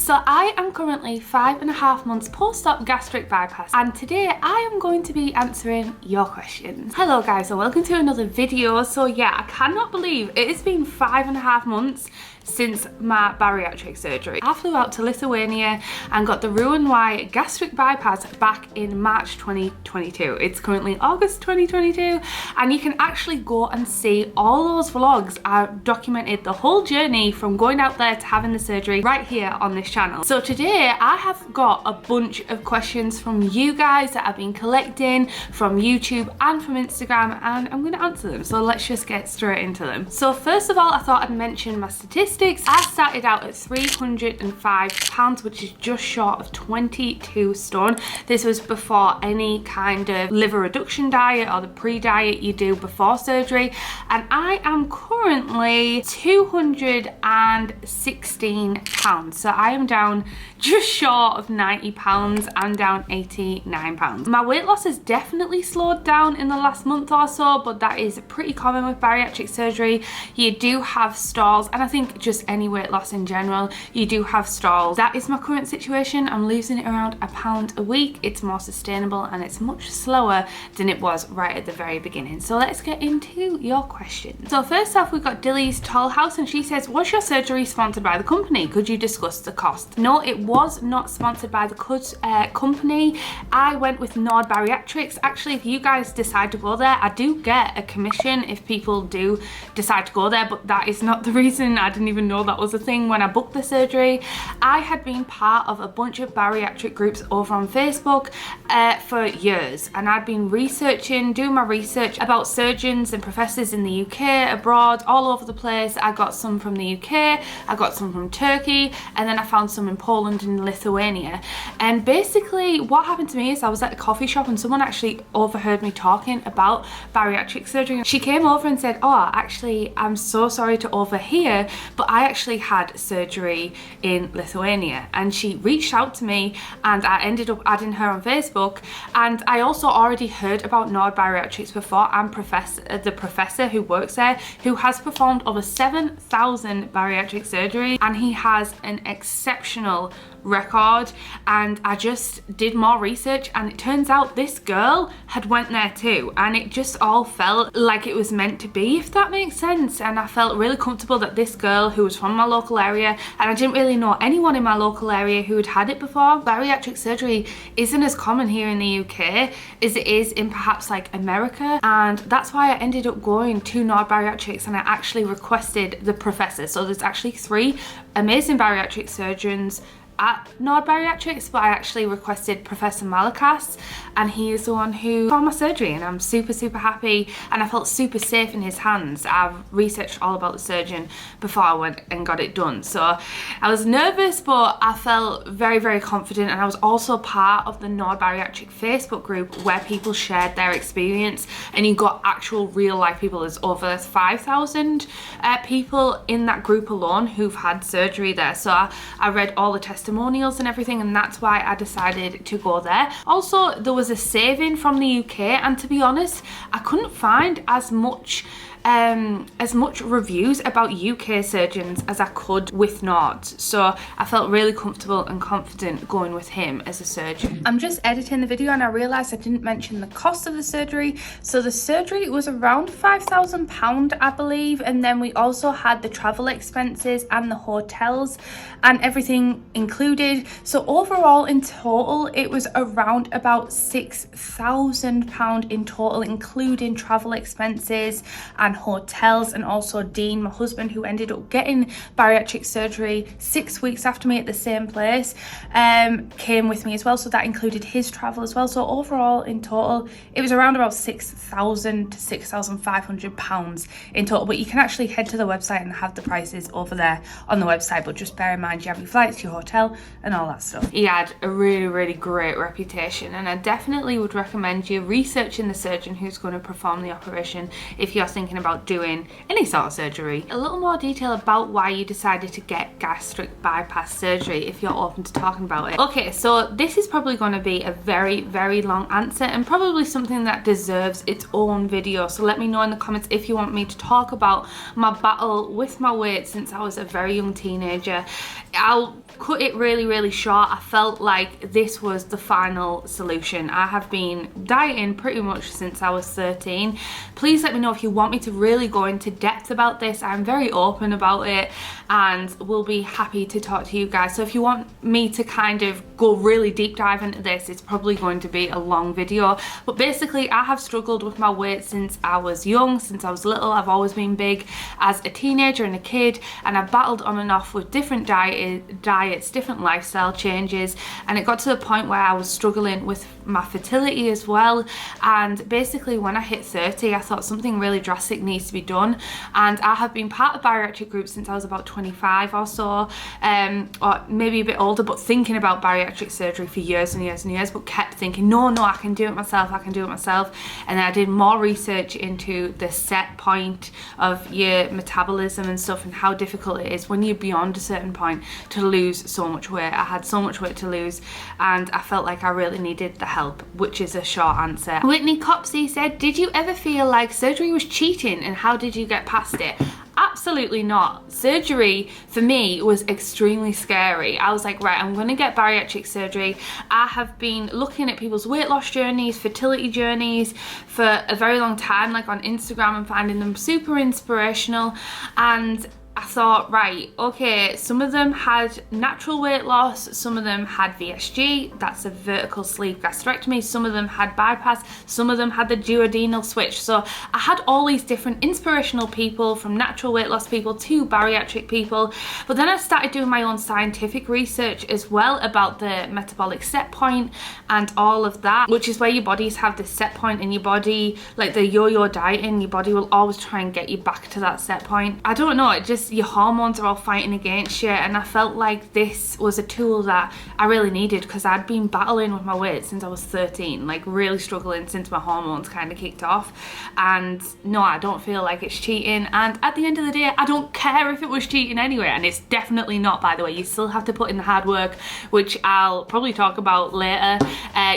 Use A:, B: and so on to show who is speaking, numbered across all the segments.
A: So I am currently 5.5 months post-op gastric bypass, and today I am going to be answering your questions. Hello guys, and welcome to another video. So yeah, I cannot believe it has been 5.5 months since my bariatric surgery. I flew out to Lithuania and got the RNY Gastric Bypass back in March 2022. It's currently August 2022, and you can actually go and see all those vlogs. I've documented the whole journey from going out there to having the surgery right here on this channel. So today I have got a bunch of questions from you guys that I've been collecting from YouTube and from Instagram, and I'm going to answer them. So let's just get straight into them. So first of all, I thought I'd mention my statistics. I started out at 305 pounds, which is just short of 22 stone. This was before any kind of liver reduction diet or the pre-diet you do before surgery, and I am currently 216 pounds. So I am down just short of 90 pounds. I'm down 89 pounds. My weight loss has definitely slowed down in the last month or so, but that is pretty common with bariatric surgery. You do have stalls, and I think just any weight loss in general, you do have stalls. That is my current situation. I'm losing it around £1 a week. It's more sustainable and it's much slower than it was right at the very beginning. So let's get into your questions. So first off, we've got Dilly's Tall House, and she says, was your surgery sponsored by the company? Could you discuss the cost? No, it was not sponsored by the company. I went with Nord Bariatrics. Actually, if you guys decide to go there, I do get a commission if people do decide to go there, but that is not the reason. I didn't even know that was a thing when I booked the surgery. I had been part of a bunch of bariatric groups over on Facebook for years, and I'd been doing my research about surgeons and professors in the UK, abroad, all over the place. I got some from the UK, I got some from Turkey, and then I found some in Poland and Lithuania. And basically what happened to me is I was at a coffee shop and someone actually overheard me talking about bariatric surgery. She came over and said, oh, actually, I'm so sorry to overhear, but I actually had surgery in Lithuania. And she reached out to me, and I ended up adding her on Facebook. And I also already heard about Nord Bariatrics before, and the professor who works there, who has performed over 7,000 bariatric surgeries, and he has an exceptional record. And I just did more research, and it turns out this girl had went there too, and it just all felt like it was meant to be, if that makes sense. And I felt really comfortable that this girl, who was from my local area, and I didn't really know anyone in my local area who had had it before. Bariatric surgery isn't as common here in the UK as it is in perhaps like America, and that's why I ended up going to Nord Bariatrics, and I actually requested the professor. So there's actually 3 amazing bariatric surgeons at Nord Bariatrics, but I actually requested Professor Malakas, and he is the one who found my surgery, and I'm super happy, and I felt super safe in his hands. I've researched all about the surgeon before I went and got it done, so I was nervous, but I felt very confident. And I was also part of the Nord Bariatric Facebook group where people shared their experience, and you got actual real life people. There's over 5,000 people in that group alone who've had surgery there. So I read all the testimonials and everything, and that's why I decided to go there. Also, there was a saving from the UK, and to be honest, I couldn't find as much reviews about UK surgeons as I could with Nord, so I felt really comfortable and confident going with him as a surgeon. I'm just editing the video, and I realised I didn't mention the cost of the surgery. So the surgery was around £5,000, I believe, and then we also had the travel expenses and the hotels and everything included. So overall, in total, it was around about £6,000 in total, including travel expenses and hotels. And also Dean, my husband, who ended up getting bariatric surgery 6 weeks after me at the same place, came with me as well, so that included his travel as well. So overall, in total, it was around about £6,000 to £6,500 in total. But you can actually head to the website and have the prices over there on the website, but just bear in mind you have your flights, your hotel, and all that stuff. He had a really great reputation, and I definitely would recommend you researching the surgeon who's going to perform the operation if you're thinking about doing any sort of surgery. A little more detail about why you decided to get gastric bypass surgery if you're open to talking about it. Okay, so this is probably going to be a very long answer, and probably something that deserves its own video. So let me know in the comments if you want me to talk about my battle with my weight since I was a very young teenager. I'll cut it really short, I felt like this was the final solution. I have been dieting pretty much since I was 13. Please let me know if you want me to really go into depth about this. I'm very open about it and will be happy to talk to you guys. So if you want me to kind of go really deep dive into this, it's probably going to be a long video. But basically, I have struggled with my weight since I was young, since I was little. I've always been big as a teenager and a kid, and I've battled on and off with different diets, different lifestyle changes, and it got to the point where I was struggling with my fertility as well. And basically when I hit 30, I thought something really drastic needs to be done, and I have been part of bariatric groups since I was about 25 or so, or maybe a bit older, but thinking about bariatric surgery for years and years and years, but kept thinking, no, I can do it myself, I can do it myself. And then I did more research into the set point of your metabolism and stuff, and how difficult it is when you're beyond a certain point to lose so much weight. I had so much weight to lose, and I felt like I really needed the help, which is a short answer. Whitney Copsey said, did you ever feel like surgery was cheating, and how did you get past it? Absolutely not. Surgery for me was extremely scary. I was like, right, I'm gonna get bariatric surgery. I have been looking at people's weight loss journeys, fertility journeys for a very long time, like on Instagram, and finding them super inspirational. And I thought, right, okay, some of them had natural weight loss, some of them had VSG, that's a vertical sleeve gastrectomy, some of them had bypass, some of them had the duodenal switch. So I had all these different inspirational people, from natural weight loss people to bariatric people. But then I started doing my own scientific research as well about the metabolic set point and all of that, which is where your bodies have this set point in your body, like the yo-yo dieting, your body will always try and get you back to that set point. I don't know, it just, your hormones are all fighting against you, and I felt like this was a tool that I really needed, because I'd been battling with my weight since I was 13, like really struggling since my hormones kind of kicked off. And no, I don't feel like it's cheating, and at the end of the day, I don't care if it was cheating anyway, and it's definitely not, by the way. You still have to put in the hard work, which I'll probably talk about later.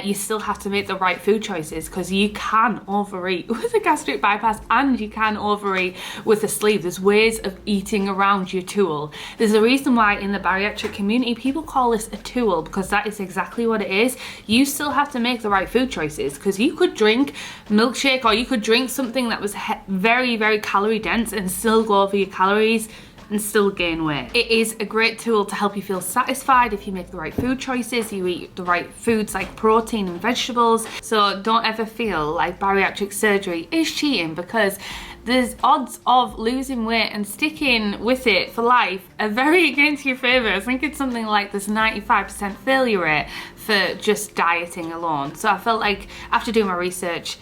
A: You still have to make the right food choices, because you can overeat with a gastric bypass, and you can overeat with a sleeve. There's ways of eating around your tool. There's a reason why in the bariatric community people call this a tool, because that is exactly what it is. You still have to make the right food choices, because you could drink milkshake, or you could drink something that was very calorie dense and still go over your calories and still gain weight. It is a great tool to help you feel satisfied if you make the right food choices, you eat the right foods like protein and vegetables. So don't ever feel like bariatric surgery is cheating, because there's odds of losing weight and sticking with it for life are very against your favour. I think it's something like this 95% failure rate for just dieting alone. So I felt like after doing my research,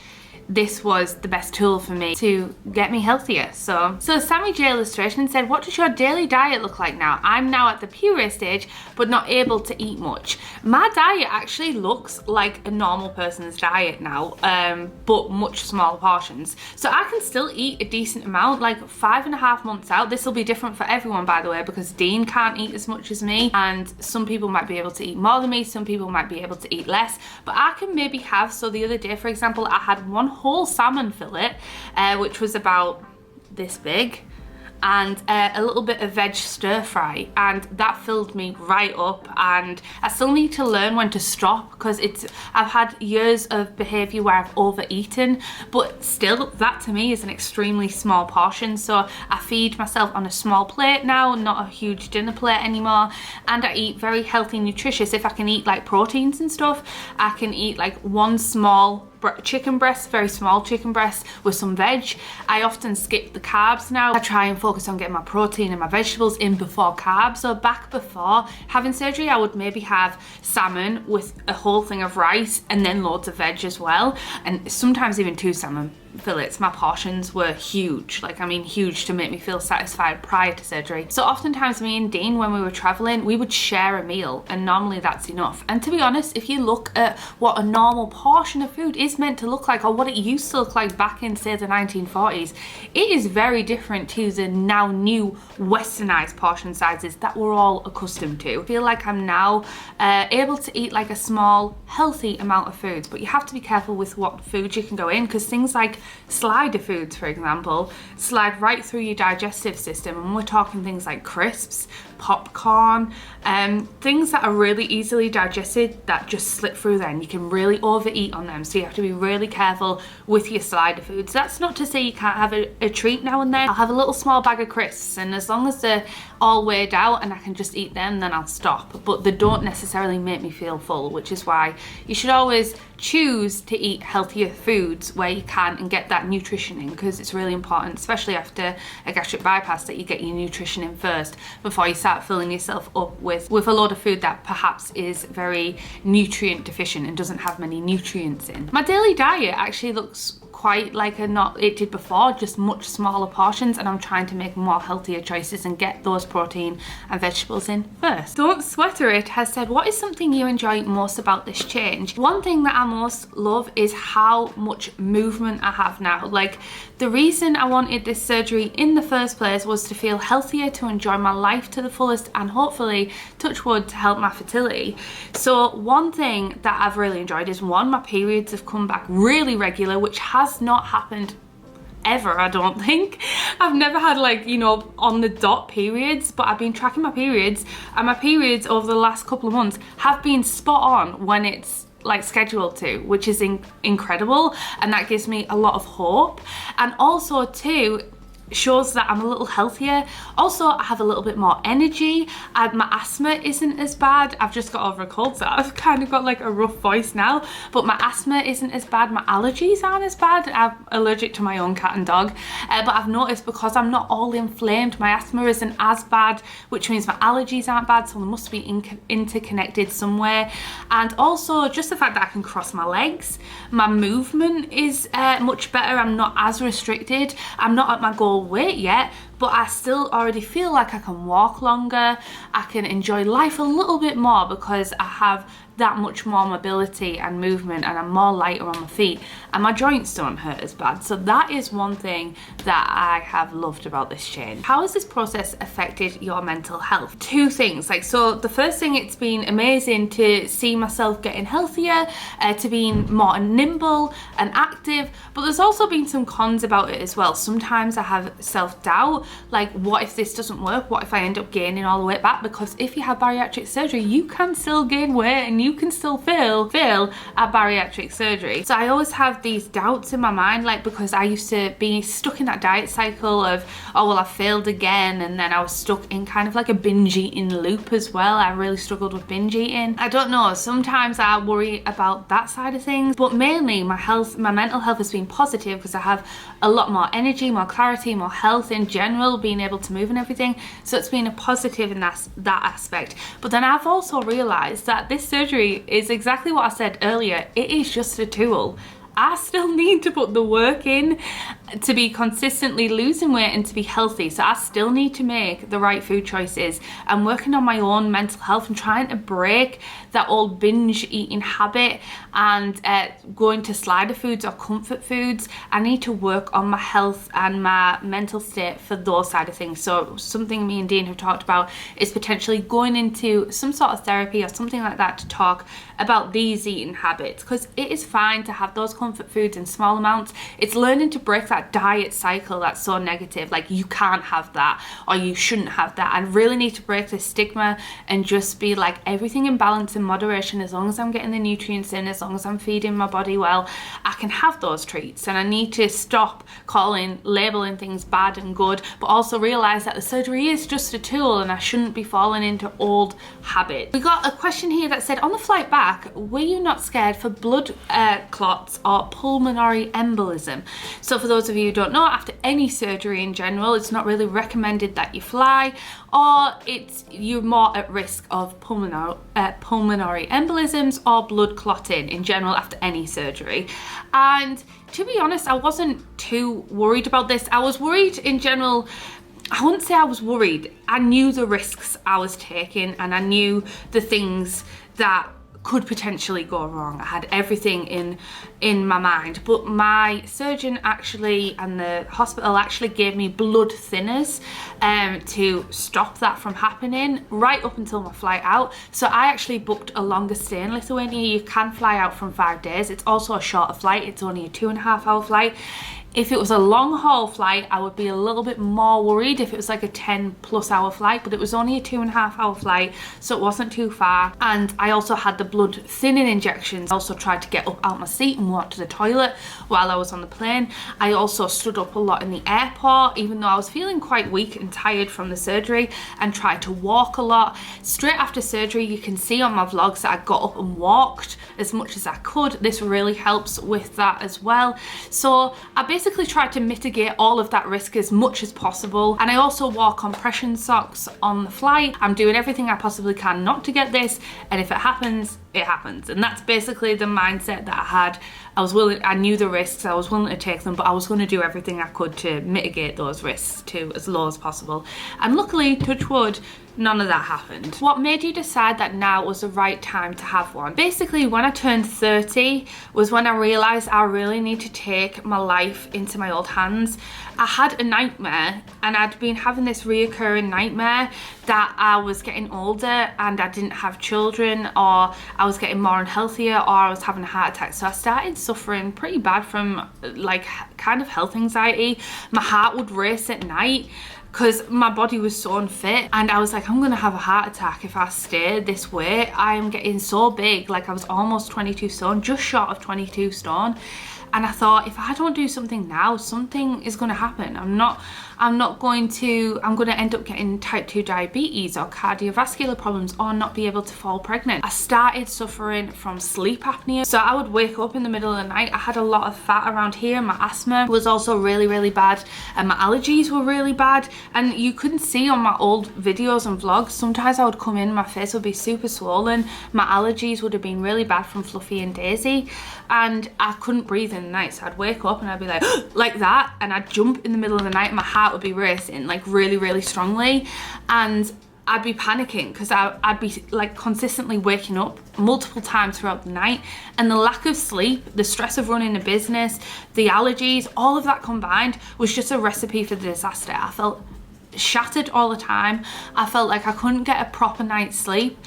A: this was the best tool for me to get me healthier. So Sammy J Illustration said, what does your daily diet look like now? I'm now at the puree stage, but not able to eat much. My diet actually looks like a normal person's diet now, but much smaller portions. So I can still eat a decent amount, like 5.5 months out. This will be different for everyone, by the way, because Dean can't eat as much as me, and some people might be able to eat more than me, some people might be able to eat less, but I can maybe have, so the other day, for example, I had one whole salmon fillet, which was about this big, and a little bit of veg stir fry, and that filled me right up. And I still need to learn when to stop, because I've had years of behaviour where I've overeaten, but still that to me is an extremely small portion. So I feed myself on a small plate now, not a huge dinner plate anymore, and I eat very healthy, nutritious. If I can eat like proteins and stuff, I can eat like one small chicken breast, very small chicken breast with some veg. I often skip the carbs now. I try and focus on getting my protein and my vegetables in before carbs. So back before having surgery, I would maybe have salmon with a whole thing of rice and then loads of veg as well, and sometimes even 2 salmon fillets. My portions were huge, like I mean huge, to make me feel satisfied prior to surgery. So oftentimes me and Dean, when we were traveling, we would share a meal, and normally that's enough. And to be honest, if you look at what a normal portion of food is meant to look like, or what it used to look like back in, say, the 1940s, it is very different to the now new westernized portion sizes that we're all accustomed to. I feel like I'm now able to eat like a small healthy amount of foods, but you have to be careful with what foods you can go in, because things like slider foods, for example, slide right through your digestive system, and we're talking things like crisps, popcorn, things that are really easily digested that just slip through then. You can really overeat on them, so you have to be really careful with your slider foods. That's not to say you can't have a treat now and then. I'll have a little small bag of crisps, and as long as they're all weighed out and I can just eat them, then I'll stop. But they don't necessarily make me feel full, which is why you should always choose to eat healthier foods where you can and get that nutrition in, because it's really important, especially after a gastric bypass, that you get your nutrition in first before you start filling yourself up with a load of food that perhaps is very nutrient deficient and doesn't have many nutrients in. My daily diet actually looks quite like it did before, just much smaller portions, and I'm trying to make more healthier choices and get those protein and vegetables in first. Don't Sweater It has said, what is something you enjoy most about this change? One thing that I most love is how much movement I have now. Like, the reason I wanted this surgery in the first place was to feel healthier, to enjoy my life to the fullest, and hopefully, touch wood, to help my fertility. So one thing that I've really enjoyed is, one, my periods have come back really regular, which has not happened ever, I don't think. I've never had, like, you know, on the dot periods, but I've been tracking my periods, and my periods over the last couple of months have been spot on when it's like scheduled to, which is incredible, and that gives me a lot of hope. And also too, shows that I'm a little healthier. Also, I have a little bit more energy, and my asthma isn't as bad. I've just got over a cold, so I've kind of got like a rough voice now, but my asthma isn't as bad. My allergies aren't as bad. I'm allergic to my own cat and dog, but I've noticed because I'm not all inflamed, my asthma isn't as bad, which means my allergies aren't bad, so they must be interconnected somewhere. And also just the fact that I can cross my legs, my movement is much better. I'm not as restricted. I'm not at my goal weight yet, but I still already feel like I can walk longer. I can enjoy life a little bit more because I have that much more mobility and movement, and I'm more lighter on my feet, and my joints don't hurt as bad. So that is one thing that I have loved about this change. How has this process affected your mental health? Two things. Like, so the first thing, it's been amazing to see myself getting healthier, to being more nimble and active, but there's also been some cons about it as well. Sometimes I have self-doubt, like, what if this doesn't work? What if I end up gaining all the weight back? Because if you have bariatric surgery, you can still gain weight and you can still fail at bariatric surgery. So I always have these doubts in my mind, like, because I used to be stuck in that diet cycle of, oh well, I failed again, and then I was stuck in kind of like a binge eating loop as well. I really struggled with binge eating. I don't know, sometimes I worry about that side of things, but mainly my mental health has been positive because I have a lot more energy, more clarity, more health in general, being able to move and everything. So it's been a positive in that aspect. But then I've also realized that this surgery is exactly what I said earlier. It is just a tool. I still need to put the work in to be consistently losing weight and to be healthy. So I still need to make the right food choices. I'm working on my own mental health and trying to break that old binge eating habit and going to slider foods or comfort foods. I need to work on my health and my mental state for those side of things. So something me and Dean have talked about is potentially going into some sort of therapy or something like that to talk about these eating habits, because it is fine to have those comfort foods in small amounts. It's learning to break that diet cycle that's so negative, like you can't have that or you shouldn't have that. I really need to break this stigma and just be like, everything in balance and moderation. As long as I'm getting the nutrients in, as long as I'm feeding my body well, I can have those treats. And I need to stop labeling things bad and good, but also realize that the surgery is just a tool and I shouldn't be falling into old habits. We got a question here that said, on the flight back, were you not scared for blood clots or pulmonary embolism? So for those of you who don't know, after any surgery in general, it's not really recommended that you fly, or you're more at risk of pulmonary embolisms or blood clotting in general after any surgery. And to be honest, I wasn't too worried about this. I was worried in general. I wouldn't say I was worried. I knew the risks I was taking, and I knew the things that could potentially go wrong. I had everything in my mind, but my surgeon actually and the hospital actually gave me blood thinners to stop that from happening right up until my flight out. So I actually booked a longer stay in Lithuania. You can fly out from 5 days. It's also a shorter flight. It's only a 2.5 hour flight. If it was a long haul flight, I would be a little bit more worried if it was like a 10+ hour flight, but it was only a 2.5 hour flight, so it wasn't too far. And I also had the blood thinning injections. I also tried to get up out my seat and walk to the toilet while I was on the plane. I also stood up a lot in the airport, even though I was feeling quite weak and tired from the surgery, and tried to walk a lot. Straight after surgery, you can see on my vlogs that I got up and walked as much as I could. This really helps with that as well. So I basically tried to mitigate all of that risk as much as possible. And I also wore compression socks on the flight. I'm doing everything I possibly can not to get this, and if it happens, it happens. And that's basically the mindset that I had. I knew the risks, I was willing to take them, but I was going to do everything I could to mitigate those risks to as low as possible. And luckily, touch wood, none of that happened. What made you decide that now was the right time to have one? Basically, when I turned 30 was when I realized I really need to take my life into my own hands. I had a nightmare, and I'd been having this reoccurring nightmare that I was getting older and I didn't have children, or I was getting more unhealthier, or I was having a heart attack. So I started suffering pretty bad from like kind of health anxiety. My heart would race at night because my body was so unfit, and I was like, I'm gonna have a heart attack if I stay this way. I am getting so big, like I was almost 22 stone, just short of 22 stone. And I thought, if I don't do something now, something is going to happen. I'm going to end up getting type 2 diabetes or cardiovascular problems, or not be able to fall pregnant. I started suffering from sleep apnea. So I would wake up in the middle of the night. I had a lot of fat around here. My asthma was also really, really bad. And my allergies were really bad. And you couldn't see on my old videos and vlogs, sometimes I would come in, my face would be super swollen. My allergies would have been really bad from Fluffy and Daisy. And I couldn't breathe in the night. So I'd wake up and I'd be like, like that. And I'd jump in the middle of the night. My heart would be racing like really, really strongly. And I'd be panicking because I'd be like consistently waking up multiple times throughout the night. And the lack of sleep, the stress of running a business, the allergies, all of that combined was just a recipe for disaster. I felt shattered all the time. I felt like I couldn't get a proper night's sleep.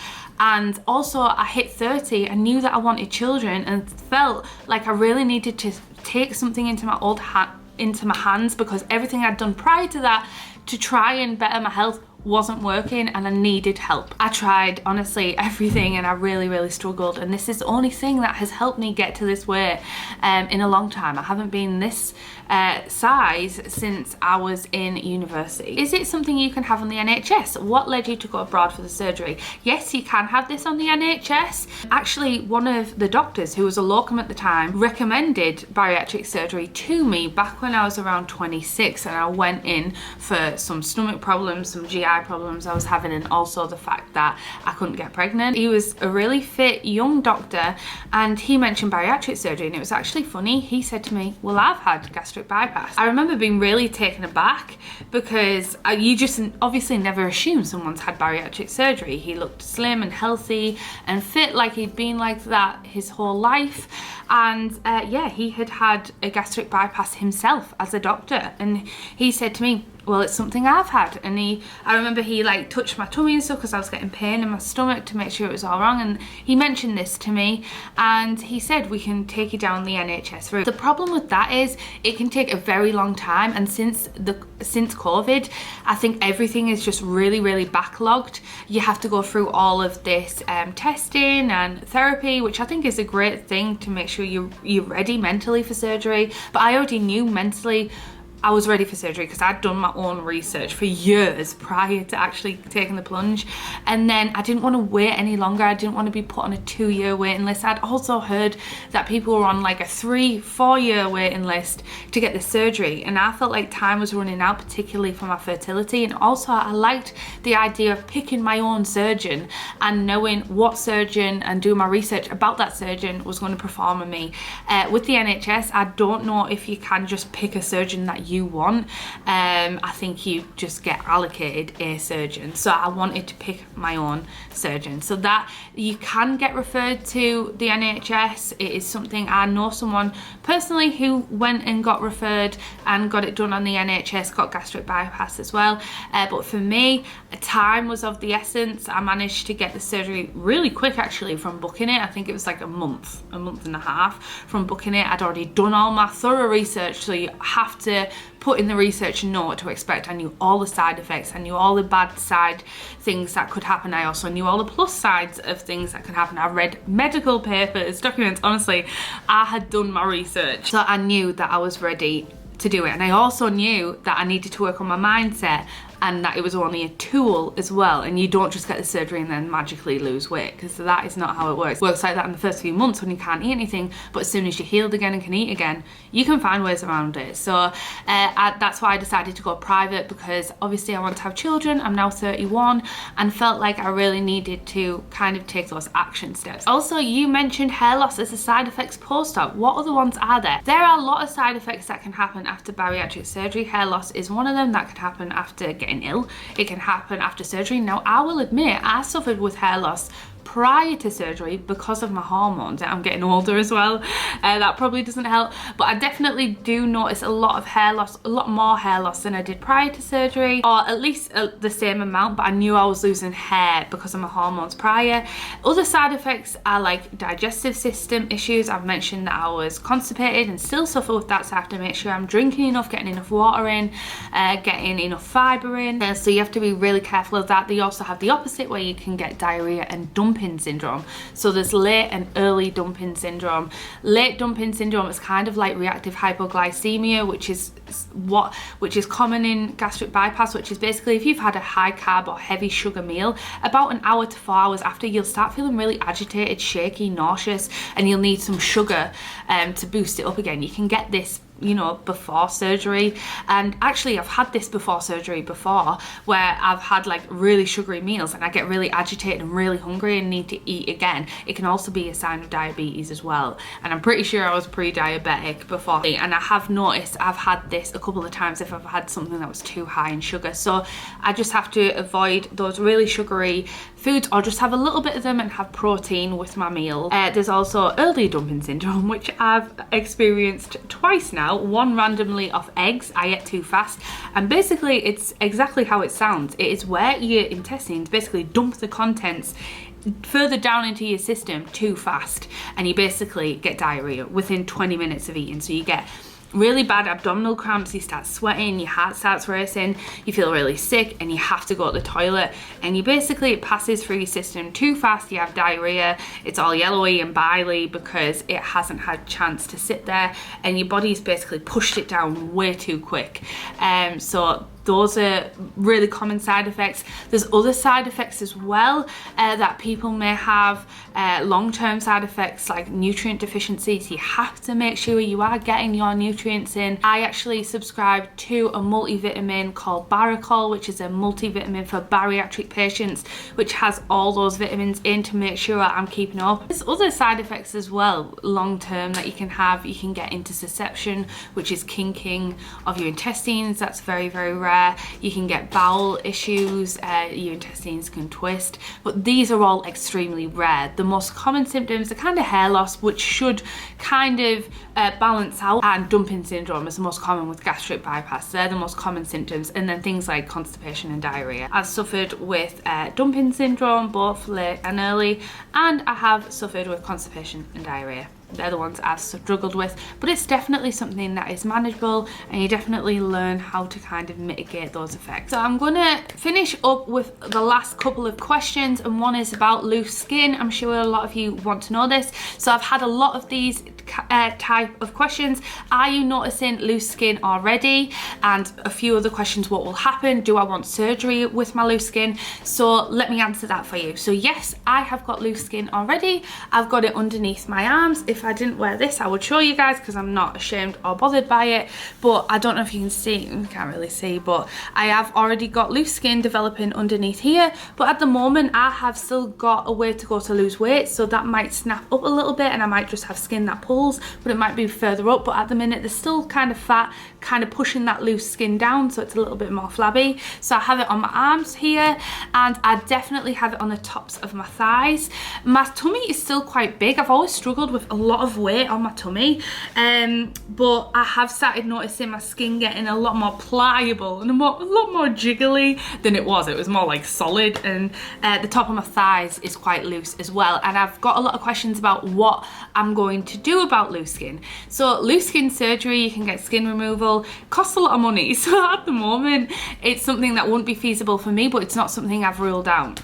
A: And also I hit 30, I knew that I wanted children, and felt like I really needed to take something into my hands, because everything I'd done prior to that to try and better my health wasn't working, and I needed help. I tried honestly everything, and I really, really struggled, and this is the only thing that has helped me get to this weight in a long time. I haven't been this size since I was in university. Is it something you can have on the NHS? What led you to go abroad for the surgery? Yes, you can have this on the NHS. Actually, one of the doctors, who was a locum at the time, recommended bariatric surgery to me back when I was around 26, and I went in for some stomach problems, some GI problems I was having, and also the fact that I couldn't get pregnant. He was a really fit young doctor, and he mentioned bariatric surgery, and it was actually funny. He said to me, well, I've had gastric bypass. I remember being really taken aback, because you just obviously never assume someone's had bariatric surgery. He looked slim and healthy and fit, like he'd been like that his whole life. And yeah, he had had a gastric bypass himself as a doctor, and he said to me, well, it's something I've had. And I remember he like touched my tummy and stuff because I was getting pain in my stomach to make sure it was all wrong, and he mentioned this to me, and he said, we can take you down the NHS route. The problem with that is it can take a very long time, and since COVID, I think everything is just really, really backlogged. You have to go through all of this testing and therapy, which I think is a great thing to make sure you're ready mentally for surgery. But I already knew mentally I was ready for surgery because I'd done my own research for years prior to actually taking the plunge. And then I didn't want to wait any longer. I didn't want to be put on a 2-year waiting list. I'd also heard that people were on like a 3-4 year waiting list to get the surgery, and I felt like time was running out, particularly for my fertility. And also I liked the idea of picking my own surgeon and knowing what surgeon and doing my research about that surgeon was going to perform on me. With the NHS, I don't know if you can just pick a surgeon that you want. I think you just get allocated a surgeon. So I wanted to pick my own surgeon. So that you can get referred to the NHS. It is something, I know someone personally who went and got referred and got it done on the NHS, got gastric bypass as well. But for me, time was of the essence. I managed to get the surgery really quick actually from booking it. I think it was like a month and a half from booking it. I'd already done all my thorough research, so you have to put in the research and know what to expect. I knew all the side effects, I knew all the bad side things that could happen. I also knew all the plus sides of things that could happen. I read medical papers, documents, honestly, I had done my research. So I knew that I was ready to do it. And I also knew that I needed to work on my mindset and that it was only a tool as well, and you don't just get the surgery and then magically lose weight, because that is not how it works. It works like that in the first few months when you can't eat anything, but as soon as you're healed again and can eat again, you can find ways around it. So that's why I decided to go private, because obviously I want to have children. I'm now 31 and felt like I really needed to kind of take those action steps. Also, you mentioned hair loss as a side effects post-op. What other ones are there? There are a lot of side effects that can happen after bariatric surgery. Hair loss is one of them. That could happen after getting ill. It can happen after surgery. Now, I will admit, I suffered with hair loss prior to surgery because of my hormones. I'm getting older as well. That probably doesn't help, but I definitely do notice a lot of hair loss, a lot more hair loss than I did prior to surgery, or at least the same amount, but I knew I was losing hair because of my hormones prior. Other side effects are like digestive system issues. I've mentioned that I was constipated and still suffer with that, so I have to make sure I'm drinking enough, getting enough water in, getting enough fibre in, so you have to be really careful of that. They also have the opposite, where you can get diarrhea and dumping syndrome. So there's late and early dumping syndrome. Late dumping syndrome is kind of like reactive hypoglycemia, which is common in gastric bypass, which is basically if you've had a high carb or heavy sugar meal, about an hour to 4 hours after, you'll start feeling really agitated, shaky, nauseous, and you'll need some sugar to boost it up again. You can get this, you know, before surgery, and actually I've had this before surgery before, where I've had like really sugary meals and I get really agitated and really hungry and need to eat again. It can also be a sign of diabetes as well, and I'm pretty sure I was pre-diabetic before, and I have noticed I've had this a couple of times if I've had something that was too high in sugar. So I just have to avoid those really sugary foods, or just have a little bit of them and have protein with my meal. There's also early dumping syndrome, which I've experienced twice now. One randomly off eggs I ate too fast, and basically it's exactly how it sounds. It is where your intestines basically dump the contents further down into your system too fast, and you basically get diarrhea within 20 minutes of eating. So you get really bad abdominal cramps, you start sweating, your heart starts racing, you feel really sick, and you have to go to the toilet, and you basically, it passes through your system too fast. You have diarrhea, it's all yellowy and bily because it hasn't had a chance to sit there, and your body's basically pushed it down way too quick. So those are really common side effects. There's other side effects as well that people may have, long-term side effects like nutrient deficiency. So you have to make sure you are getting your nutrients in. I actually subscribe to a multivitamin called Bariatric, which is a multivitamin for bariatric patients, which has all those vitamins in to make sure I'm keeping up. There's other side effects as well, long-term, that you can have. You can get intussusception, which is kinking of your intestines. That's very, very rare. You can get bowel issues, your intestines can twist, but these are all extremely rare. The most common symptoms are kind of hair loss, which should kind of balance out, and dumping syndrome is the most common with gastric bypass. They're the most common symptoms, and then things like constipation and diarrhea. I've suffered with dumping syndrome, both late and early, and I have suffered with constipation and diarrhea. They're the ones I've struggled with, but it's definitely something that is manageable, and you definitely learn how to kind of mitigate those effects. So I'm gonna finish up with the last couple of questions, and one is about loose skin. I'm sure a lot of you want to know this. So I've had a lot of these type of questions. Are you noticing loose skin already? And a few other questions, what will happen? Do I want surgery with my loose skin? So let me answer that for you. So yes, I have got loose skin already. I've got it underneath my arms. If if I didn't wear this, I would show you guys because I'm not ashamed or bothered by it. But I don't know if you can see, you can't really see, but I have already got loose skin developing underneath here. But at the moment, I have still got a way to go to lose weight, so that might snap up a little bit and I might just have skin that pulls, but it might be further up. But at the minute, there's still kind of fat, kind of pushing that loose skin down, so it's a little bit more flabby. So I have it on my arms here, and I definitely have it on the tops of my thighs. My tummy is still quite big. I've always struggled with a lot of weight on my tummy, but I have started noticing my skin getting a lot more pliable and a lot more jiggly than it was. It was more like solid, and the top of my thighs is quite loose as well. And I've got a lot of questions about what I'm going to do about loose skin. So loose skin surgery, you can get skin removal, costs a lot of money. So at the moment, it's something that wouldn't be feasible for me, but it's not something I've ruled out.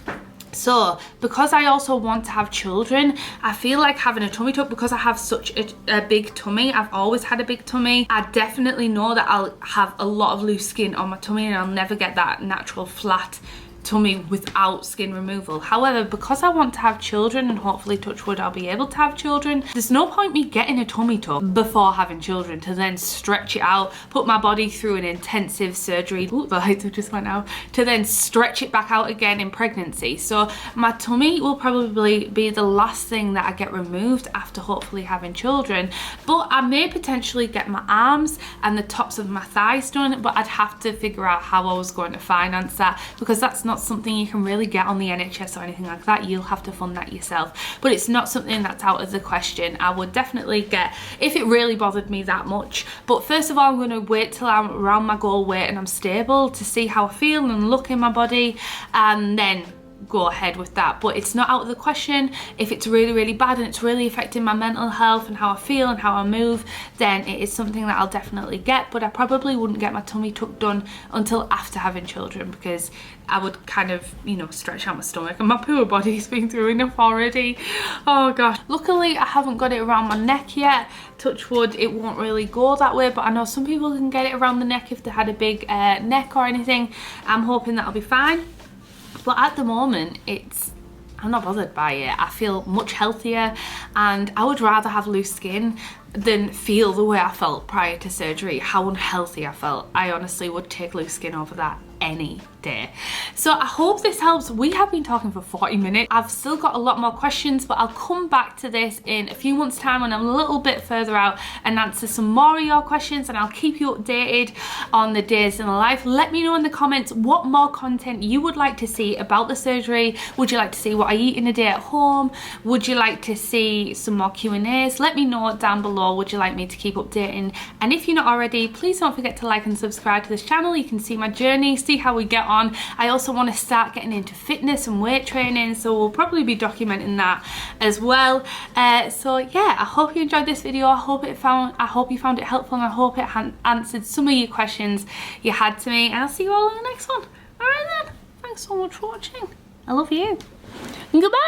A: So because I also want to have children, I feel like having a tummy tuck, because I have such a big tummy, I've always had a big tummy, I definitely know that I'll have a lot of loose skin on my tummy and I'll never get that natural flat tummy without skin removal. However, because I want to have children, and hopefully, touch wood, I'll be able to have children, there's no point me getting a tummy tuck before having children to then stretch it out, put my body through an intensive surgery, ooh, the lights have just went out, to then stretch it back out again in pregnancy. So my tummy will probably be the last thing that I get removed after hopefully having children. But I may potentially get my arms and the tops of my thighs done, but I'd have to figure out how I was going to finance that, because that's not something you can really get on the NHS or anything like that. You'll have to fund that yourself, but it's not something that's out of the question. I would definitely get, if it really bothered me that much. But first of all, I'm going to wait till I'm around my goal weight and I'm stable to see how I feel and look in my body, and then go ahead with that. But it's not out of the question. If it's really bad and it's really affecting my mental health and how I feel and how I move, then it is something that I'll definitely get. But I probably wouldn't get my tummy tuck done until after having children, because I would kind of, you know, stretch out my stomach, and my poor body's been through enough already. Oh gosh. Luckily, I haven't got it around my neck yet. Touch wood, it won't really go that way, but I know some people can get it around the neck if they had a big neck or anything. I'm hoping that'll be fine. But at the moment, I'm not bothered by it. I feel much healthier, and I would rather have loose skin than feel the way I felt prior to surgery, how unhealthy I felt. I honestly would take loose skin over that any day. So I hope this helps. We have been talking for 40 minutes. I've still got a lot more questions, but I'll come back to this in a few months' time when I'm a little bit further out and answer some more of your questions, and I'll keep you updated on the days in the life. Let me know in the comments what more content you would like to see about the surgery. Would you like to see what I eat in a day at home? Would you like to see some more Q&As? Let me know down below. Would you like me to keep updating? And if you're not already, please don't forget to like and subscribe to this channel. You can see my journey, see how we get on. I also want to start getting into fitness and weight training, so we'll probably be documenting that as well. So yeah, I hope you enjoyed this video. I hope you found it helpful, and I hope it answered some of your questions you had to me, and I'll see you all in the next one. All right then, thanks so much for watching. I love you. Goodbye.